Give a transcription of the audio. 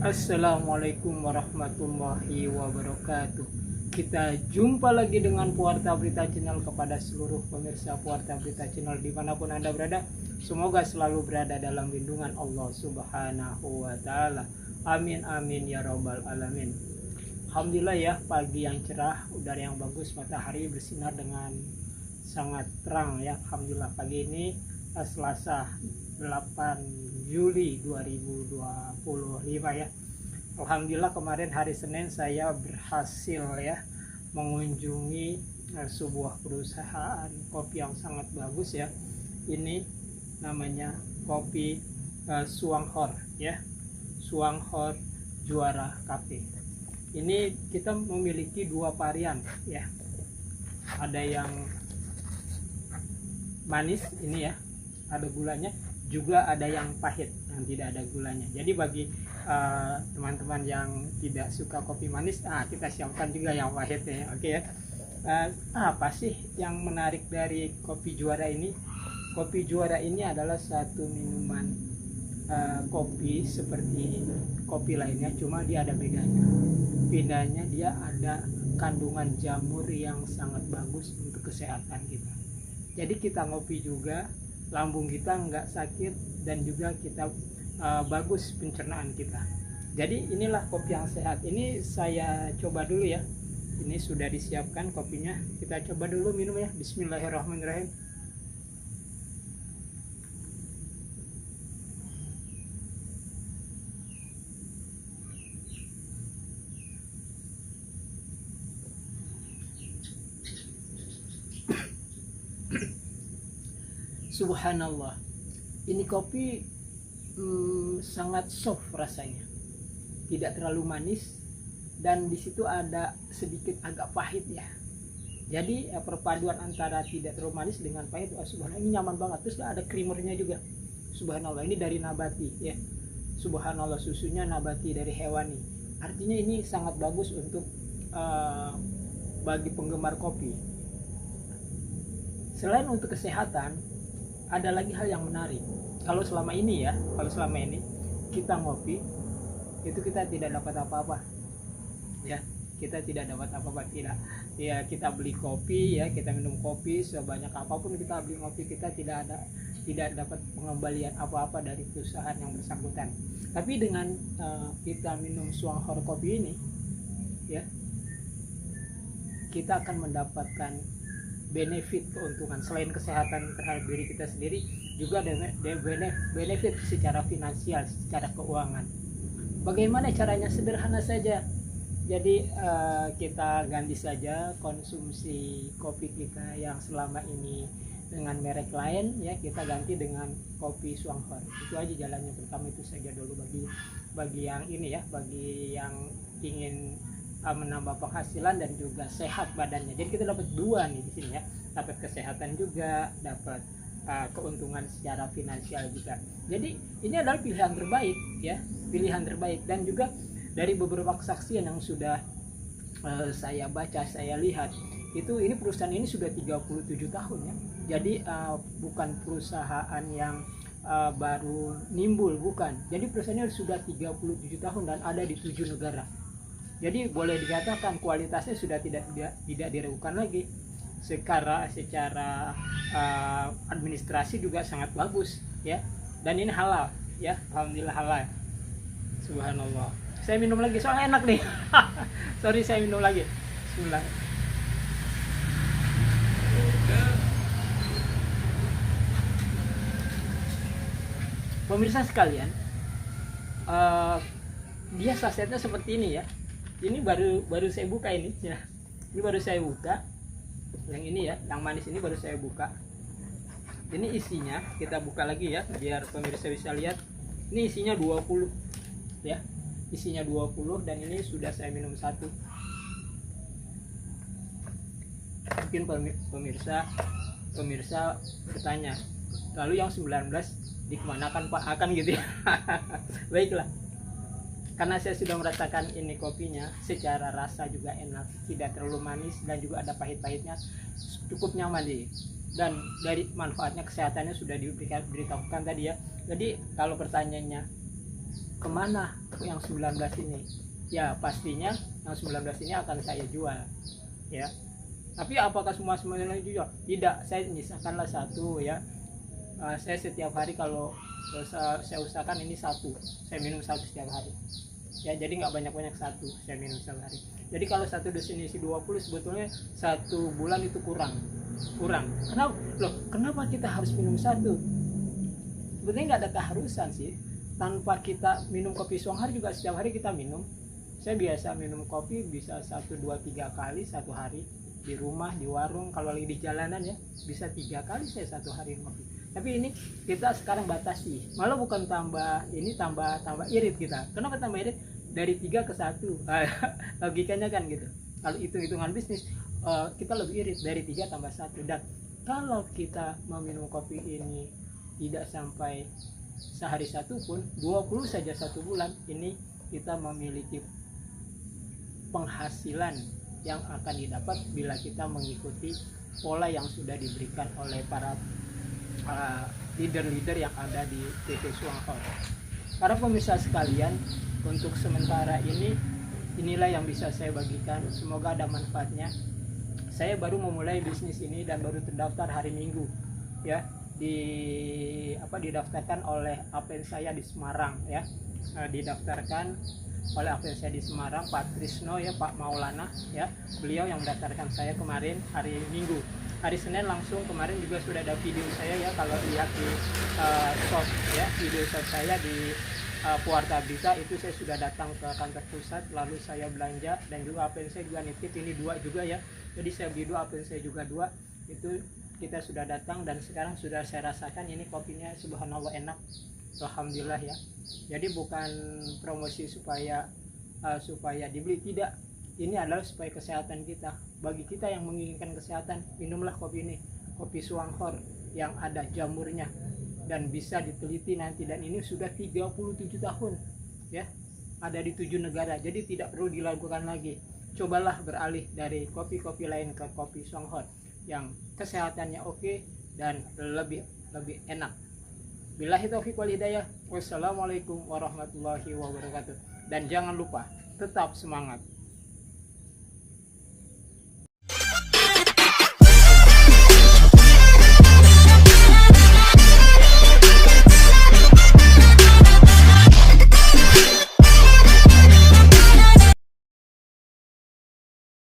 Assalamualaikum warahmatullahi wabarakatuh. Kita jumpa lagi dengan Pewarta Berita Channel. Kepada seluruh pemirsa Pewarta Berita Channel dimanapun Anda berada, semoga selalu berada dalam lindungan Allah Subhanahu wa Ta'ala. Amin amin ya robbal alamin. Alhamdulillah ya, pagi yang cerah, udara yang bagus, matahari bersinar dengan sangat terang ya. Alhamdulillah pagi ini Selasa 8 Juli 2025 ya. Alhamdulillah kemarin hari Senin saya berhasil ya mengunjungi sebuah perusahaan kopi yang sangat bagus ya. Ini namanya kopi Suanghor ya. Suanghor Juara Cafe. Ini kita memiliki dua varian ya. Ada yang manis ini ya, ada gulanya, juga ada yang pahit yang tidak ada gulanya. Jadi bagi teman-teman yang tidak suka kopi manis, kita siapkan juga yang pahit ya. Oke ya. Apa sih yang menarik dari kopi Juara ini? Kopi Juara ini adalah satu minuman kopi seperti kopi lainnya, cuma dia ada bedanya. Bedanya dia ada kandungan jamur yang sangat bagus untuk kesehatan kita. Jadi kita ngopi juga, lambung kita nggak sakit, dan juga kita bagus pencernaan kita. Jadi inilah kopi yang sehat. Ini saya coba dulu ya. Ini sudah disiapkan kopinya. Kita coba dulu minum ya. Bismillahirrahmanirrahim. Subhanallah, ini kopi sangat soft rasanya, tidak terlalu manis, dan di situ ada sedikit agak pahit ya. Jadi perpaduan antara tidak terlalu manis dengan pahit, subhanallah, ini nyaman banget. Terus ada creamernya juga, subhanallah, ini dari nabati ya. Subhanallah, susunya nabati dari hewani. Artinya ini sangat bagus untuk bagi penggemar kopi. Selain untuk kesehatan, ada lagi hal yang menarik. Kalau selama ini kita ngopi itu kita tidak dapat apa-apa ya, kita tidak dapat apa-apa, tidak ya, kita beli kopi ya, kita minum kopi sebanyak apapun kita beli kopi, kita tidak dapat pengembalian apa-apa dari perusahaan yang bersangkutan. Tapi dengan kita minum Suanghor kopi ini ya, kita akan mendapatkan benefit, keuntungan selain kesehatan terhadap diri kita sendiri, juga ada benefit secara finansial, secara keuangan. Bagaimana caranya? Sederhana saja. Jadi kita ganti saja konsumsi kopi kita yang selama ini dengan merek lain ya, kita ganti dengan kopi Suanghor. Itu aja jalannya. Pertama itu saja dulu bagi yang ini ya, bagi yang ingin menambah penghasilan dan juga sehat badannya. Jadi kita dapat dua nih di sini ya, dapat kesehatan juga, dapat keuntungan secara finansial juga. Jadi ini adalah pilihan terbaik ya, pilihan terbaik. Dan juga dari beberapa kesaksian yang sudah saya baca, saya lihat, itu ini perusahaan ini sudah 37 tahun ya. Jadi bukan perusahaan yang baru nimbul, bukan. Jadi perusahaannya sudah 37 tahun dan ada di 7 negara. Jadi boleh dikatakan kualitasnya sudah tidak diragukan lagi. Secara administrasi juga sangat bagus ya. Dan ini halal ya, alhamdulillah halal. Subhanallah. Saya minum lagi soalnya enak nih. Sorry, saya minum lagi. Bismillah. Pemirsa sekalian, dia sasetnya seperti ini ya. Ini baru saya buka ini ya. Ini baru saya buka. Yang ini ya, yang manis ini baru saya buka. Ini isinya kita buka lagi ya, biar pemirsa bisa lihat. Ini isinya 20 ya. Isinya 20 dan ini sudah saya minum satu. Mungkin pemirsa bertanya, lalu yang 19 dikemanakan Pak? Akan gitu ya. Baiklah. Karena saya sudah merasakan ini kopinya, secara rasa juga enak, tidak terlalu manis dan juga ada pahit-pahitnya, cukup nyaman deh. Dan dari manfaatnya, kesehatannya sudah diberitahukan tadi ya. Jadi kalau pertanyaannya kemana yang 19 ini? Ya pastinya yang 19 ini akan saya jual, ya. Tapi apakah semuanya dijual? Tidak, saya misalkanlah satu, ya. Saya setiap hari kalau saya usahakan ini satu, saya minum satu setiap hari, ya. Jadi nggak banyak-banyak, satu saya minum setiap hari. Jadi kalau satu desinisi 20, sebetulnya satu bulan itu kurang. Kenapa kita harus minum satu? Sebetulnya nggak ada keharusan sih. Tanpa kita minum kopi Songhar juga setiap hari kita minum. Saya biasa minum kopi bisa 1, 2, 3 kali satu hari. Di rumah, di warung, kalau lagi di jalanan ya bisa 3 kali saya satu hari kopi. Tapi ini kita sekarang batasi, malah bukan tambah irit kita. Kenapa tambah irit? Dari 3 ke 1. Logikanya kan gitu. Kalau hitung-hitungan bisnis, kita lebih irit, dari 3 tambah 1. Dan kalau kita meminum kopi ini tidak sampai sehari satu pun, 20 saja satu bulan, ini kita memiliki penghasilan yang akan didapat bila kita mengikuti pola yang sudah diberikan oleh para leader-leader yang ada di PT Songhar. Para pemirsa sekalian, untuk sementara ini, inilah yang bisa saya bagikan. Semoga ada manfaatnya. Saya baru memulai bisnis ini dan baru terdaftar hari Minggu, ya. Didaftarkan oleh apen saya di Semarang, ya. Didaftarkan oleh apen saya di Semarang, Pak Trisno, ya, Pak Maulana, ya. Beliau yang mendaftarkan saya kemarin hari Minggu. Hari Senin langsung kemarin juga sudah ada video saya, ya, kalau lihat di shop, ya, video shop saya di Puarta Berita itu saya sudah datang ke kantor pusat, lalu saya belanja, dan juga apen saya juga nitip ini 2 juga, ya. Jadi saya beli 2, apen saya juga 2. Itu kita sudah datang dan sekarang sudah saya rasakan ini kopinya subhanallah enak, alhamdulillah, ya. Jadi bukan promosi supaya dibeli, tidak. Ini adalah supaya kesehatan kita. Bagi kita yang menginginkan kesehatan, minumlah kopi ini, kopi Songhar yang ada jamurnya dan bisa diteliti nanti. Dan ini sudah 37 tahun, ya, ada di 7 negara. Jadi tidak perlu dilakukan lagi. Cobalah beralih dari kopi-kopi lain ke kopi Songhar yang kesehatannya oke dan lebih enak. Billahi taufiq wal hidayah. Wassalamualaikum warahmatullahi wabarakatuh. Dan jangan lupa tetap semangat.